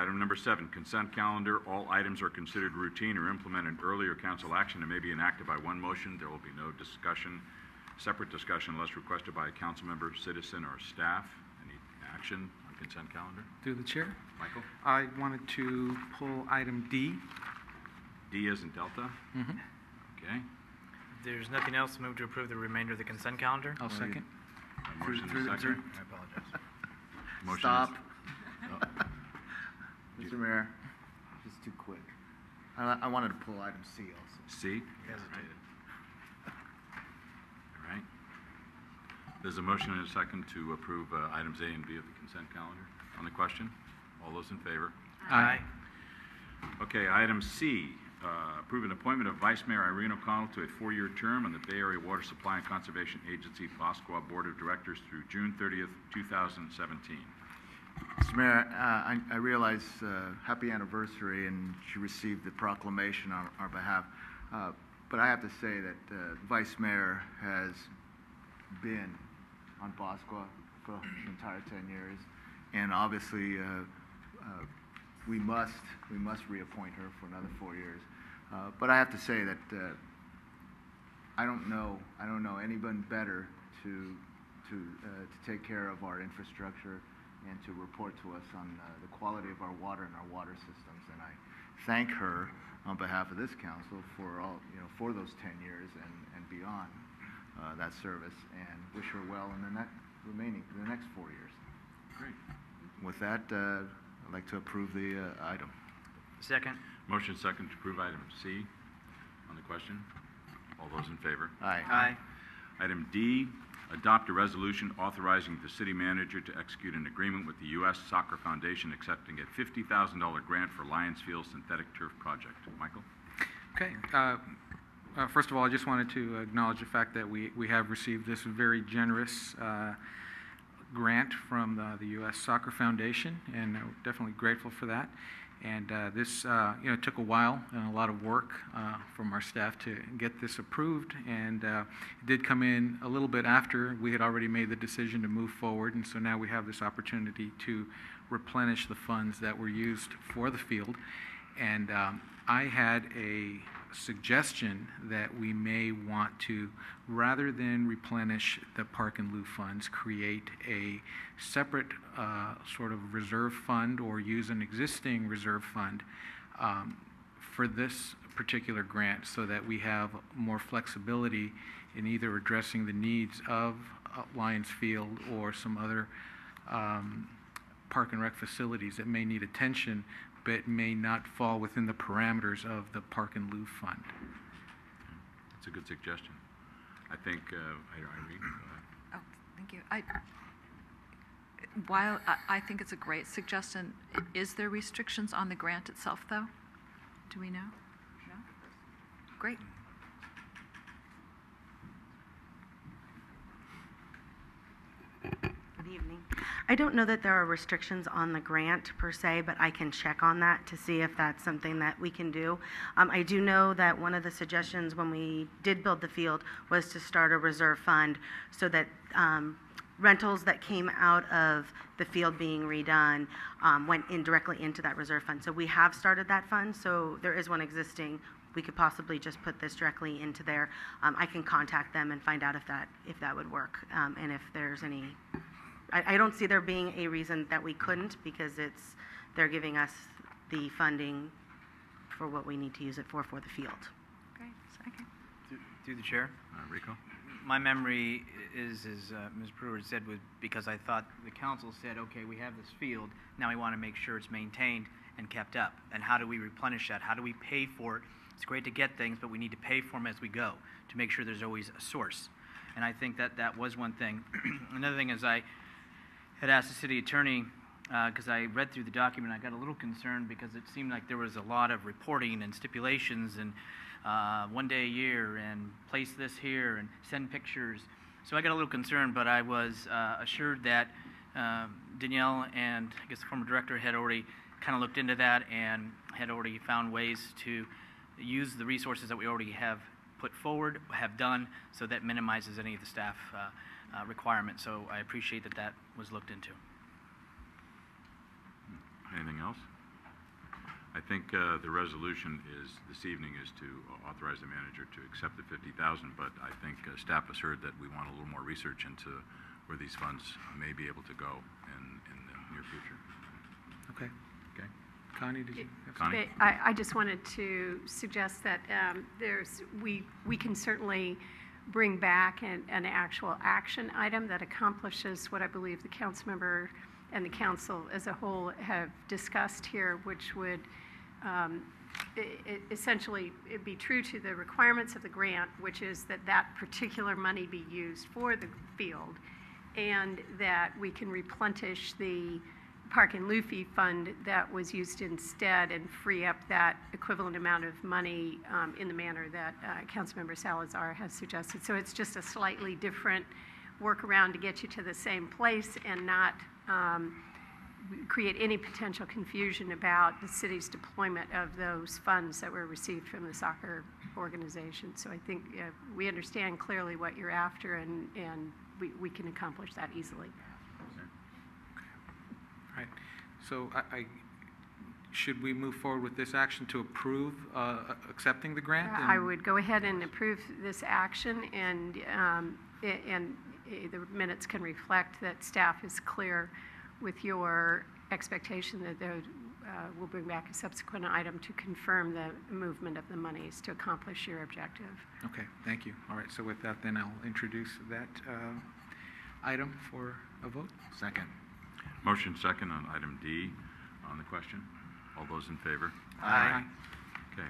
Item number 7, consent calendar. All items are considered routine or implemented earlier council action and may be enacted by one motion. There will be no discussion, separate discussion unless requested by a council member, citizen, or staff. Any action on consent calendar? Through the chair. Michael? I wanted to pull item D. D as in Delta? Mm-hmm. Okay. If there's nothing else, move to approve the remainder of the consent calendar. I'll second. A motion and a second. I apologize. Motion Stop. is- Mr. Mayor, just too quick. I wanted to pull item C also. C? Hesitated. All right. There's a motion and a second to approve items A and B of the consent calendar. On the question, all those in favor? Aye. Okay, item C, approve an appointment of Vice Mayor Irene O'Connell to a 4-year term on the Bay Area Water Supply and Conservation Agency Bosqua Board of Directors through June 30th, 2017. Mr. Mayor, I realize happy anniversary, and she received the proclamation on our behalf. But I have to say that Vice Mayor has been on Bosqua for the entire 10 years, and obviously we must reappoint her for another 4 years. But I have to say that I don't know anyone better to take care of our infrastructure and to report to us on the quality of our water and our water systems. And I thank her on behalf of this council for all, for those 10 years and beyond that service, and wish her well in the next 4 years. Great. With that, I'd like to approve the item. Second. Motion second to approve item C. On the question, all those in favor? Aye. Aye. Item D, adopt a resolution authorizing the city manager to execute an agreement with the U.S. Soccer Foundation accepting a $50,000 grant for Lions Field synthetic turf project. Michael? Okay. First of all, I just wanted to acknowledge the fact that we have received this very generous grant from the U.S. Soccer Foundation, and we're definitely grateful for that. And this, took a while and a lot of work from our staff to get this approved, and it did come in a little bit after we had already made the decision to move forward, and so now we have this opportunity to replenish the funds that were used for the field. And I had a suggestion that we may want to, rather than replenish the park and lieu funds, create a separate sort of reserve fund or use an existing reserve fund for this particular grant, so that we have more flexibility in either addressing the needs of Lions Field or some other park and rec facilities that may need attention but may not fall within the parameters of the Park and Lieu Fund. That's a good suggestion. I think, Irene, Oh, thank you. While I think it's a great suggestion, is there restrictions on the grant itself, though? Do we know? No? Great. Good evening. I don't know that there are restrictions on the grant per se, but I can check on that to see if that's something that we can do. I do know that one of the suggestions when we did build the field was to start a reserve fund so that rentals that came out of the field being redone went in directly into that reserve fund. So we have started that fund, so there is one existing. We could possibly just put this directly into there. I can contact them and find out if that would work, and if there's any. I don't see there being a reason that we couldn't, because they're giving us the funding for what we need to use it for the field. Great. Okay. Through the chair. Rico? My memory is, as Ms. Brewer said, was because I thought the council said, okay, we have this field, now we want to make sure it's maintained and kept up. And how do we replenish that? How do we pay for it? It's great to get things, but we need to pay for them as we go to make sure there's always a source. And I think that was one thing. Another thing is I had asked the city attorney, because I read through the document, I got a little concerned because it seemed like there was a lot of reporting and stipulations and 1 day a year and place this here and send pictures. So I got a little concerned, but I was assured that Danielle and I guess the former director had already kind of looked into that and had already found ways to use the resources that we already have put forward, have done, so that minimizes any of the staff requirements. So I appreciate that was looked into. Anything else? I think the resolution is, this evening, is to authorize the manager to accept the $50,000, but I think staff has heard that we want a little more research into where these funds may be able to go in the near future. Okay. Okay? Connie, did you have Connie? I just wanted to suggest that we can certainly bring back an actual action item that accomplishes what I believe the council member and the council as a whole have discussed here, which would essentially be true to the requirements of the grant, which is that that particular money be used for the field, and that we can replenish the Park and Luffy fund that was used instead and free up that equivalent amount of money in the manner that Councilmember Salazar has suggested. So it's just a slightly different workaround to get you to the same place and not create any potential confusion about the city's deployment of those funds that were received from the soccer organization. So I think we understand clearly what you're after, and we can accomplish that easily. Right. So should we move forward with this action to approve accepting the grant? I would go ahead and approve this action, and the minutes can reflect that staff is clear with your expectation that we'll bring back a subsequent item to confirm the movement of the monies to accomplish your objective. Okay, thank you. All right, so with that, then I'll introduce that item for a vote. Second. Motion second on item D on the question. All those in favor? Aye. Okay.